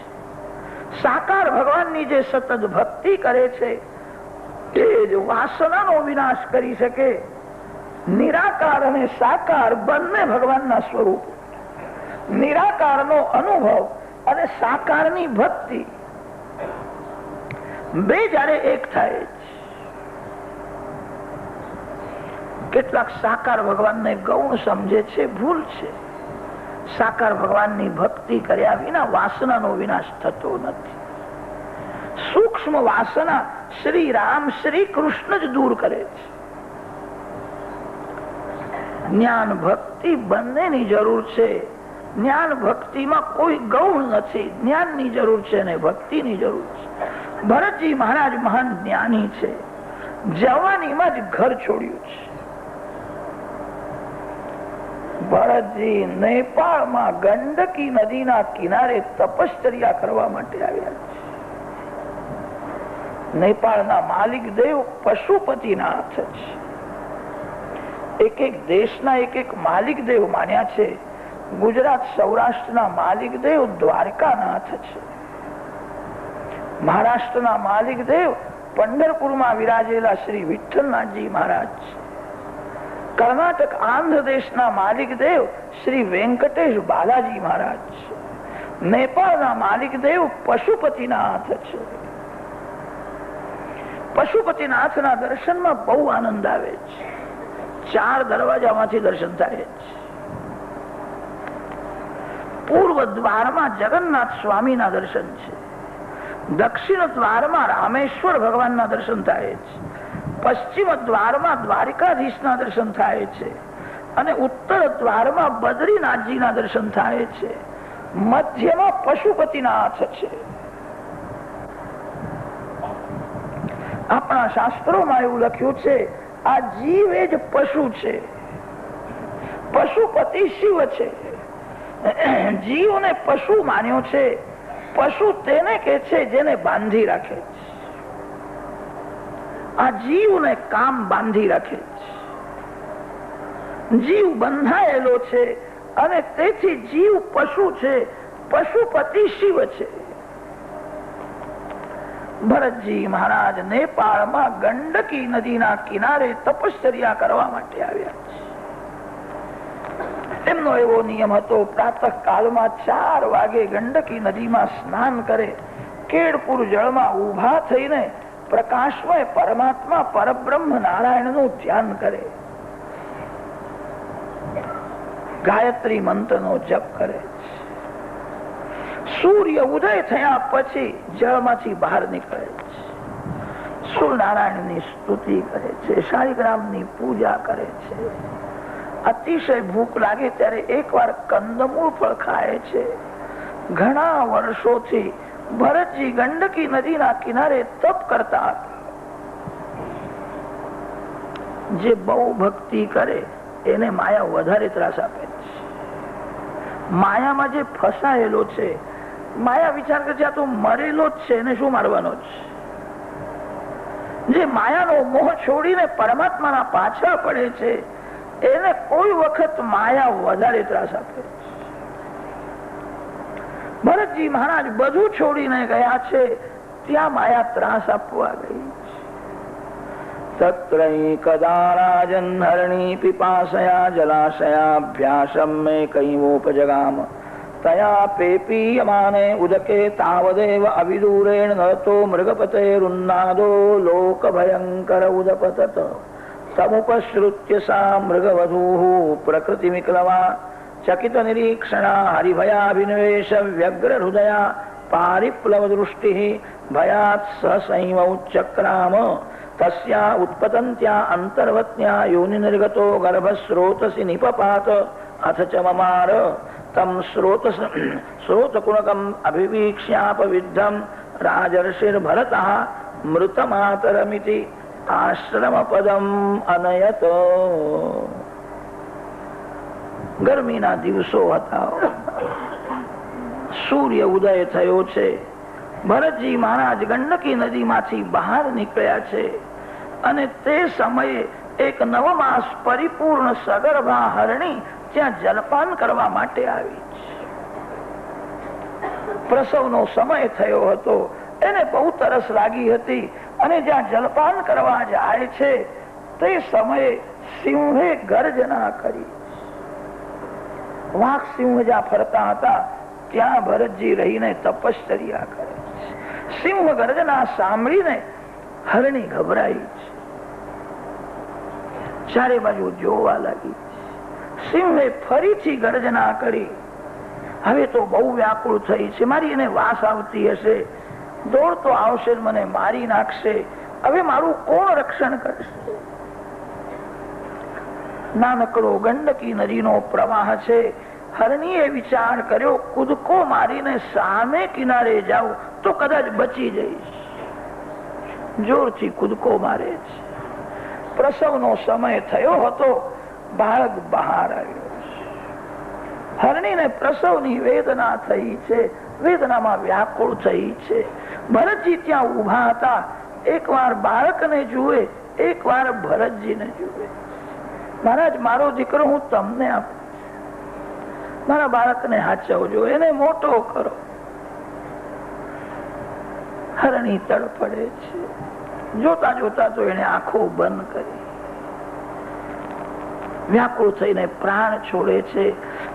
સાકાર ભગવાનની જે સતત ભક્તિ કરે છે, તે જ વાસનાનો વિનાશ કરી શકે. નિરાકાર અને સાકાર બંને ભગવાનના સ્વરૂપ. નિરાકારનો અનુભવ અને સાકારની ભક્તિ બે જયારે એક થાય છે. કેટલાક સાકાર ભગવાનને ગૌણ સમજે છે, ભૂલ છે. સાકાર ભગવાનની ભક્તિ કર્યા વિના વાસનાનો વિનાશ થતો નથી. સૂક્ષ્મ વાસના શ્રી રામ શ્રી કૃષ્ણ જ દૂર કરે છે. જ્ઞાન ભક્તિ બંનેની જરૂર છે. જ્ઞાન ભક્તિમાં કોઈ ગૌણ નથી. જ્ઞાનની જરૂર છે અને ભક્તિની જરૂર છે. ભરતજી મહારાજ મહાન જ્ઞાની છે. જવાનીમાં જ ઘર છોડ્યું છે. ભરતજી નેપાળમાં ગંડકી નદીના કિનારે તપશ્ચર્યા કરવા માટે આવ્યા છે. નેપાળના માલિક દેવ પશુપતિનાથ છે. એક એક દેશના એક એક માલિક દેવ માન્યા છે. ગુજરાત સૌરાષ્ટ્રના માલિક દેવ દ્વારકાનાથ છે. મહારાષ્ટ્રના માલિક દેવ પંઢરપુરમાં વિરાજેલા શ્રી વિઠ્ઠલનાથજી મહારાજ છે. કર્ણાટક આંધ્ર દેશના માલિક દેવ શ્રી વેંકટેશ બાલાજી મહારાજ છે. નેપાળના માલિક દેવ પશુપતિનાથ છે. પશુપતિનાથના દર્શનમાં બહુ આનંદ આવે છે. 4 દરવાજામાંથી દર્શન થાય છે. પૂર્વ દ્વારમાં જગન્નાથ સ્વામીના દર્શન છે. દક્ષિણ દ્વારમાં રામેશ્વર ભગવાનના દર્શન થાય છે. પશ્ચિમ દ્વારમાં દ્વારકાધીશના દર્શન થાય છે અને ઉત્તર દ્વારમાં બદ્રીનાથજીના દર્શન થાય છે. મધ્યમાં પશુપતિનાથ છે. આપણા શાસ્ત્રોમાં એવું લખ્યું છે, આ જીવ એ જ પશુ છે. પશુપતિ શિવ છે. જીવને પશુ માન્યો છે. પશુ તેને કે છે જેને બાંધી રાખે છે. આ જીવને કામ બાંધી રાખે છે. જીવ બંધાયેલો છે અને તેથી જીવ પશુ છે. પશુપતિ શિવ છે. ભરતજી મહારાજ નેપાળમાં ગંડકી નદીના કિનારે તપશ્ચર્યા કરવા માટે આવ્યા છે. એમનો એવો નિયમ હતો, પ્રાતઃ કાળમાં 4 વાગે ગંડકી નદીમાં સ્નાન કરે, કેળપુર જળમાં ઉભા થઈને પ્રકાશમય પરમાત્મા પરબ્રહ્મ નારાયણનું ધ્યાન કરે, ગાયત્રી મંત્રનો જપ કરે. સૂર્ય ઉદય થયા પછી જળમાંથી બહાર નીકળે છે. સૂર્યનારાયણની સ્તુતિ કરે છે, શાલિગ્રામની પૂજા કરે છે. અતિશય ભૂખ લાગે ત્યારે એકવાર કંદમૂળ ફળ ખાય છે. ઘણા વર્ષોથી ભરતજી ગંડકી નદીના કિનારે તપ કરતા હતા. જે બહુ ભક્તિ કરે એને માયા વધારે ત્રાસ આપે છે. માયામાં જે ફસાયેલો છે, માયા વિચાર કરશે આ તો મરેલો જ છે, એને શું મારવાનો છે. જે માયાનો મોહ છોડીને પરમાત્માના પાછળ પડે છે એને કોઈ વખત માયા વધારે ત્રાસ આપે. ભરતજી મહારાજ બધું છોડીને ગયા છે, ત્યાં માયા ત્રાસ આપવા ગઈ. તત્રૈકદા રાજન હરણી પિપાસયા જલાશયાભ્યાસમ મે કૈવોપજગામ તયા પેપીયમાને ઉદકે તાવદેવ અવિદૂરેણ નરતો મૃગપતેરુન્નાદો લોકભયંકર ઉદપતત તમુપશ્રુત્ય સા મૃગવધૂ પ્રકૃતિમિક્લવા ચકિત નિરીક્ષણા હરિભયાભિનિવેશ વ્યગ્ર હૃદયા પારિપ્લવ દૃષ્ટિ ભયાત સસૈવ ઉચ્ચક્રામ તસ્યા ઉત્પતન્ત્યા અંતર્વત્ન્યા યોનિ નિર્ગતો ગર્ભસ્રોતસી નિપપાત અથ ચ મમાર તમ સ્રોતકુણકમ અભિવીક્ષ્યાપવિદ્ધમ રાજર્ષિર્ભરતઃ મૃતમાતરમિતિ આશ્રમ પદમ અનયત. ગરમીના દિવસો હતા. સૂર્ય ઉદય થયો છે. ભરતજી મહારાજ ગંડકી નદીમાંથી બહાર નીકળ્યા છે અને તે સમયે એક નવમાસ પરિપૂર્ણ સગર્ભા હરણી ત્યાં જલપાન કરવા માટે આવી. પ્રસવનો સમય થયો હતો, એને બહુ તરસ લાગી હતી અને જ્યાં જલપાન કરવા જાય છે તે સમયે સિંહે ગર્જના કરી. વાઘ સિંહ જ્યાં ફરતા હતા ત્યાં ભરતજી રહીને તપશ્ચર્યા કરે. સિંહ ગર્જના સાંભળીને હરણી ગભરાઈ છે, ચારે બાજુ જોવા લાગી. સિંહે ફરીથી ગર્જના કરી. હવે તો બહુ વ્યાકુળ થઈ છે, મારી એને વાસ આવતી હશે, દોડતો આવશે, મને મારી નાખશે, હવે મારું કોણ રક્ષણ કરશે? નાનકડો ગંડકી નદીનો પ્રવાહ છે. હરણીએ વિચાર કર્યો, કૂદકો મારીને સામે કિનારે જાઉં તો કદાચ બચી જઈશ. જોરથી કૂદકો મારે છે. પ્રસવનો સમય થયો હતો, બાળક બહાર આવ્યો. હરણીને પ્રસવની વેદના થઈ છે, વેદનામાં વ્યાકુળ થઈ છે. ભરતજી ત્યાં ઉભા હતા, એકવાર બાળકને જુએ, એકવાર ભરતજીને જુએ. મહારાજ, મારો દીકરો હું તમને આપું, મારા બાળકને હાચવજો, એને મોટો કરો. હરણી તડપડે છે. જોતા જોતા તો એને આંખો બંધ કરી, વ્યાકુળ થઈને પ્રાણ છોડે છે.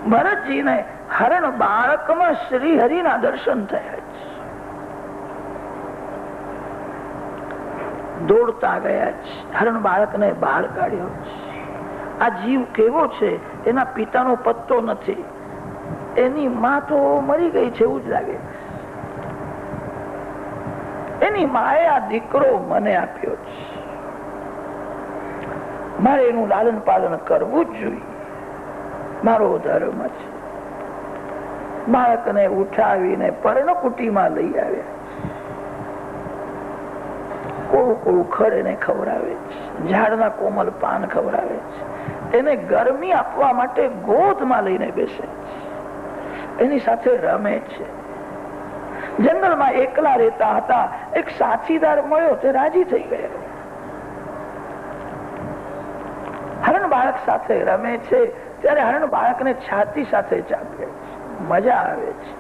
ભરતજીને હરણ બાળકમાં શ્રી હરિના દર્શન થયા છે. દોડતા ગયા છે, હરણ બાળકને બહાર કાઢ્યો છે. આ જીવ કેવો છે, એના પિતાનો પત્તો નથી, એની માં તો મરી ગઈ છે એવું જ લાગે. એની માએ આ દીકરો મને આપ્યો છે, મારે એનું લાલન પાલન કરવું જ જોઈએ, મારો ધર્મ છે. બાળકને ઉઠાવીને પર્ણકુટીમાં લઈ આવ્યા. કોળું કોળું ખડ એને ખવડાવે છે, ઝાડના કોમલ પાન ખવડાવે છે, એને ગરમી આપવા માટે ગોદમાં લઈને બેસે છે, એની સાથે રમે છે. જંગલમાં એકલા રહેતા હતા, એક સાથીદાર મળ્યો, તે રાજી થઈ ગયો. હરણ બાળક સાથે રમે છે ત્યારે હરણ બાળકને છાતી સાથે ચાપે છે, મજા આવે છે.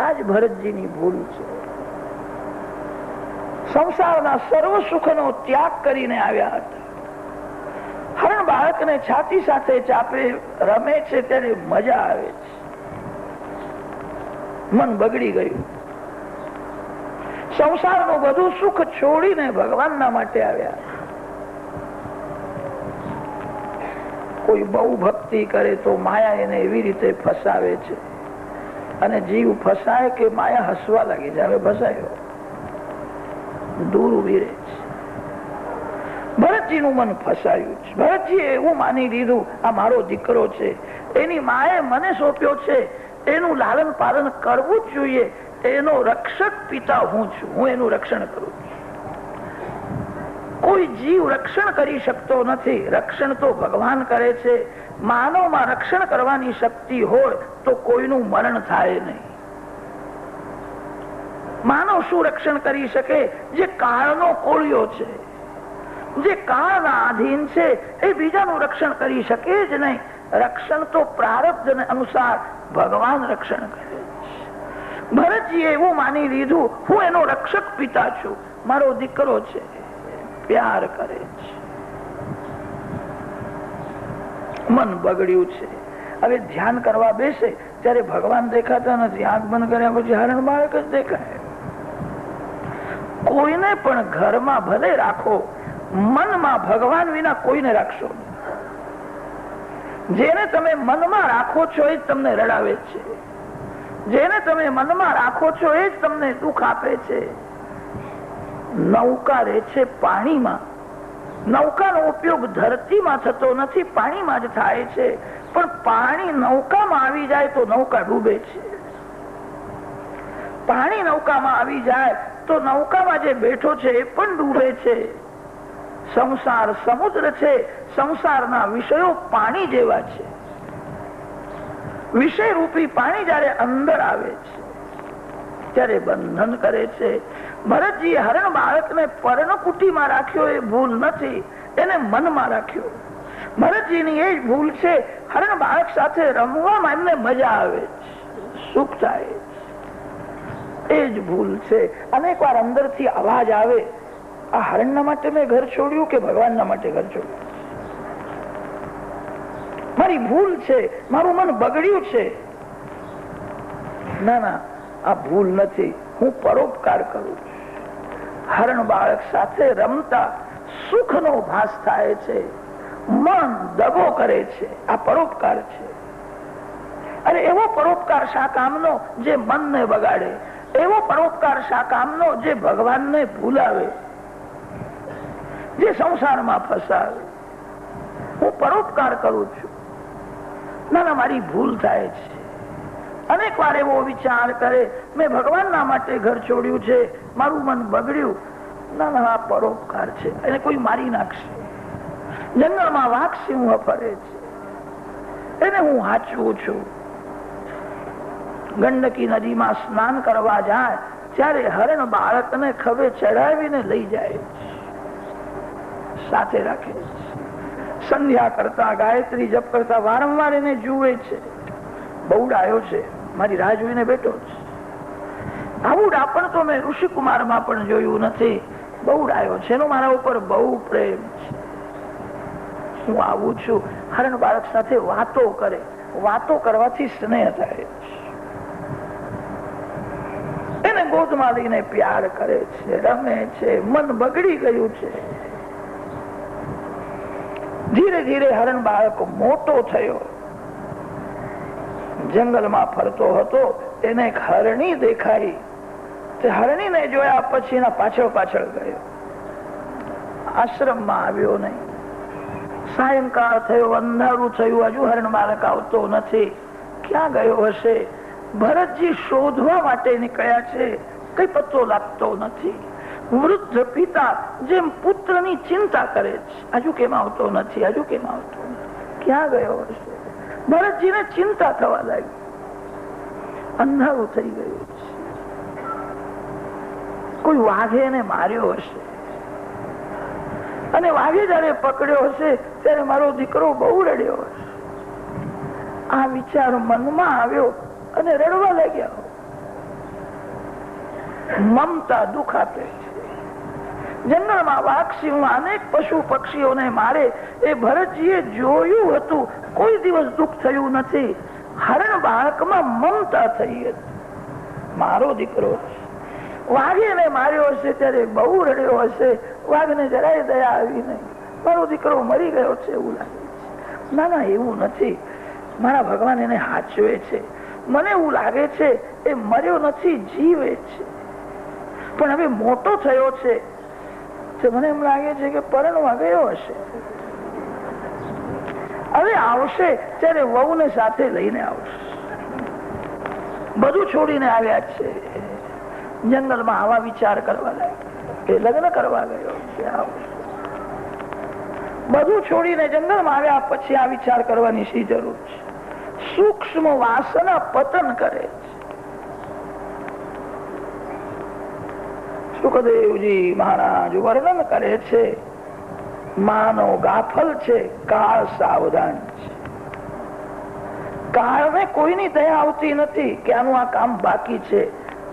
આજ ભરતજીની ભૂલ છે. સંસારના સર્વ સુખનો ત્યાગ કરીને આવ્યા હતા. હરણ બાળકને છાતી સાથે ચાપે રમે છે ત્યારે મજા આવે છે. મન બગડી ગયું. સંસારનું બધું સુખ છોડીને ભગવાનના માટે આવ્યા. કોઈ બહુ ભક્તિ કરે તો માયા એને એવી રીતે ફસાવે છે, અને જીવ ફસાય કે માયા હસવા લાગી જાય, હવે ફસાયો, દૂર ઉભી રહે છે. ભરતજીનું મન ફસાયું છે. ભરતજીએ એવું માની લીધું, આ મારો દીકરો છે, એની માએ મને સોંપ્યો છે, એનું લાલન પાલન કરવું જ જોઈએ, એનો રક્ષક પિતા હું છું, હું એનું રક્ષણ કરું છું. કોઈ જીવ રક્ષણ કરી શકતો નથી, રક્ષણ તો ભગવાન કરે છે. માનવમાં રક્ષણ કરવાની શક્તિ હોય તો કોઈનું મરણ થાય નહીં. માનવ શું રક્ષણ કરી શકે? જે કાળનો કોળિયો છે, જે કાળના આધીન છે, એ બીજાનું રક્ષણ કરી શકે જ નહીં. રક્ષણ તો પ્રારબ્ધ અનુસાર ભગવાન રક્ષણ કરે છે. ભરતજીએ એવું માની લીધું, હું એનો રક્ષક પિતા છું, મારો દીકરો છે, પ્યાર કરે છે. મન બગડ્યું છે. હવે ધ્યાન કરવા બેસે ત્યારે ભગવાન દેખાતા નથી. આંખ બંધ કર્યા પછી હરણ બાળક જ દેખાય. કોઈને પણ ઘરમાં ભલે રાખો, મનમાં ભગવાન વિના કોઈને રાખશો નહીં. જેને તમે મનમાં રાખો છો એ જ તમને રડાવે છે, જેને તમે મનમાં રાખો છો એ જ તમને દુઃખ આપે છે. નૌકા રહે છે પાણીમાં. નૌકાનો ઉપયોગ ધરતીમાં થતો નથી, પાણીમાં જ થાય છે. પણ પાણી નૌકામાં આવી જાય તો નૌકા ડૂબે છે. પાણી નૌકામાં આવી જાય તો નૌકામાં જે બેઠો છે એ પણ ડૂબે છે. સંસાર સમુદ્ર છે. સંસારના વિષયો પાણી જેવા છે. વિષય રૂપી પાણી જયારે અંદર આવે છે ત્યારે બંધન કરે છે. ભરતજી હરણ બાળકને પર્ણકુટીમાં રાખ્યો એ ભૂલ નથી, એને મનમાં રાખ્યો. ભરતજીની એ જ ભૂલ છે. હરણ બાળક સાથે રમવામાં એમને મજા આવે છે, સુખ થાય, એ જ ભૂલ છે. અનેક વાર અંદરથી અવાજ આવે, આ હરણના માટે મેં ઘર છોડ્યું કે ભગવાનના માટે ઘર છોડ્યું? મારી ભૂલ છે, મારું મન બગડ્યું છે. ના ના, આ ભૂલ નથી, હું પરોપકાર કરું છું. હરણ બાળક સાથે રમતા સુખનો ભાસ થાય છે, મન દગો કરે છે, આ પરોપકાર છે. અરે એવો પરોપકાર શા કામનો જે મનને બગાડે, એવો પરોપકાર શા કામનો જે ભગવાનને ભૂલાવે, જે સંસારમાં ફસાવે. હું પરોપકાર કરું છું. ના ના, મારી ભૂલ થાય છે. અનેક વાર એવો વિચાર કરે, મેં ભગવાનના માટે ઘર છોડ્યું છે, મારું મન બગડ્યું. ના ના, આ પરોપકાર છે. એને કોઈ મારી નાખશે, જંગલમાં વાઘ સિંહ ફરે છે, એને હું હાચવું છું. ગંડકી નદીમાં સ્નાન કરવા જાય ત્યારે હરણ બાળકને ખભે ચડાવીને લઈ જાય છે, સાથે રાખે છે. સંધ્યા કરતા, ગાયત્રી જપ કરતા વારંવાર એને જુએ છે. બહુ ડાયો છે, મારી રાહ જોઈને બેઠો છે. આવું ડાપણ તો મેં ઋષિકુમારમાં પણ જોયું નથી. બહુ ડાયો છે, એનો મારા ઉપર બહુ પ્રેમ છે. હું આવું છું. હરણ બાળક સાથે વાતો કરે, વાતો કરવાથી સ્નેહ થાય છે. એને ગોદમાં લઈને પ્યાર કરે છે, રમે છે. મન બગડી ગયું છે. ધીરે ધીરે હરણ બાળક મોટો થયો. જંગલમાં ફરતો હતો, એને એક હરણી દેખાઈ. તે હરણીને જોયા પછી એના પાછળ પાછળ ગયો. આશ્રમમાં આવ્યો નહીં. સાયંકાળ થયો, અંધારું થયું, હજુ હરણ બાળક આવતો નથી. ક્યાં ગયો હશે? ભરતજી શોધવા માટે નીકળ્યા છે, કઈ પત્તો લાગતો નથી. વૃદ્ધ પિતા જેમ પુત્રની ચિંતા કરે છે, હજુ કેમ આવતો નથી, હજુ કેમ આવતો નથી, ક્યાં ગયો હશે? ભરતજીને ચિંતા થવા લાગી. અંધારું થઈ ગયું છે. કોઈ વાઘે એને માર્યો હશે, અને વાઘે જયારે પકડ્યો હશે ત્યારે મારો દીકરો બહુ રડ્યો હશે. આ વિચાર મનમાં આવ્યો અને રડવા લાગ્યા. મમતા દુઃખ આપે છે. જંગલમાં વાઘ સિંહ અનેક પશુ પક્ષીઓને મારે, એ ભરતજીએ જોયું હતું. કોઈ દિવસ દુઃખ થયું નથી. હરણ બાળકમાં મમતા થઈ હતી. મારો દીકરો વાઘે એને માર્યો હશે ત્યારે બહુ રડ્યો હશે. વાઘને જરાય દયા આવી નહીં. મારો દીકરો મરી ગયો છે એવું લાગે છે. ના ના, એવું નથી. મારા ભગવાન એને હાચવે છે. મને એવું લાગે છે એ મર્યો નથી, જીવે છે. પણ હવે મોટો થયો છે, મને એમ લાગે છે કે પરણવા ગયો હશે. હવે આવશે ત્યારે વહુને સાથે લઈને આવશે. બધું છોડીને આવ્યા છે. જંગલમાં આવા વિચાર કરવા લાગ્યા. એ લગ્ન કરવા ગયો છે. બધું છોડીને જંગલમાં આવ્યા પછી આ વિચાર કરવાની શી જરૂર છે? સૂક્ષ્મ વાસના પતન કરે છે. સુખદેવજી મહારાજ વર્ણન કરે છે, માનવ ગાફલ છે, કાળ સાવધાન છે. કાળને કોઈની દયા આવતી નથી કે આનું આ કામ બાકી છે,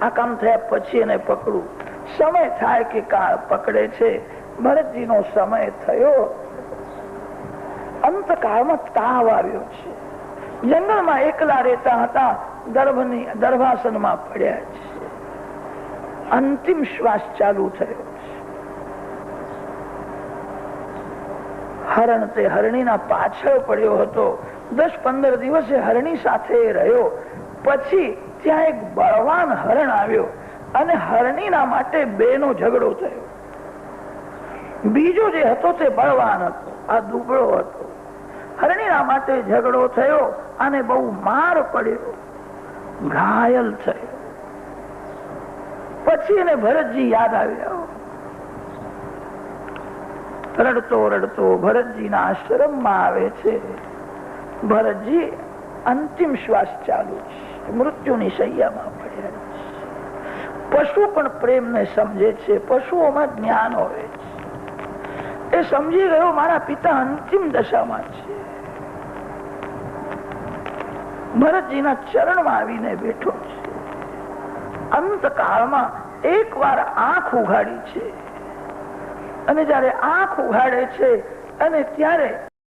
આ કામ થયા પછી એને પકડું. સમય થાય કે કાળ પકડે છે. ભરતજીનો સમય થયો. અંતકાળમાં તાવ આવ્યો છે. જંગલમાં એકલા રહેતા હતા, દર્ભાસનમાં પડ્યા છે. અંતિમ શ્વાસ ચાલુ થયો. હરણ તે હરણીના પાછળ પડ્યો હતો. 10-15 દિવસે હરણી સાથે રહ્યો. પછી ત્યાં એક બળવાન હરણ આવ્યો અને હરણીના માટે બેનો ઝઘડો થયો. બીજો જે હતો તે બળવાન હતો, આ દુબળો હતો. હરણીના માટે ઝઘડો થયો અને બહુ માર પડ્યો, ઘાયલ થયો. પછી એને ભરતજી યાદ આવ્યા. રડતો રડતો ભરતજીના આશ્રમમાં આવે છે. ભરતજી અંતિમ શ્વાસ ચાલુ છે, મૃત્યુની શૈયામાં પડ્યા છે. પશુ પણ પ્રેમને સમજે છે, પશુઓમાં જ્ઞાન હોય છે. એ સમજી ગયો મારા પિતા અંતિમ દશામાં છે. ભરતજીના ચરણમાં આવીને બેઠો છે. અંતકાળમાં એક વાર આંખ ઉઘાડી છે, અને જયારે આંખ ઉઘાડે છે અને ત્યારે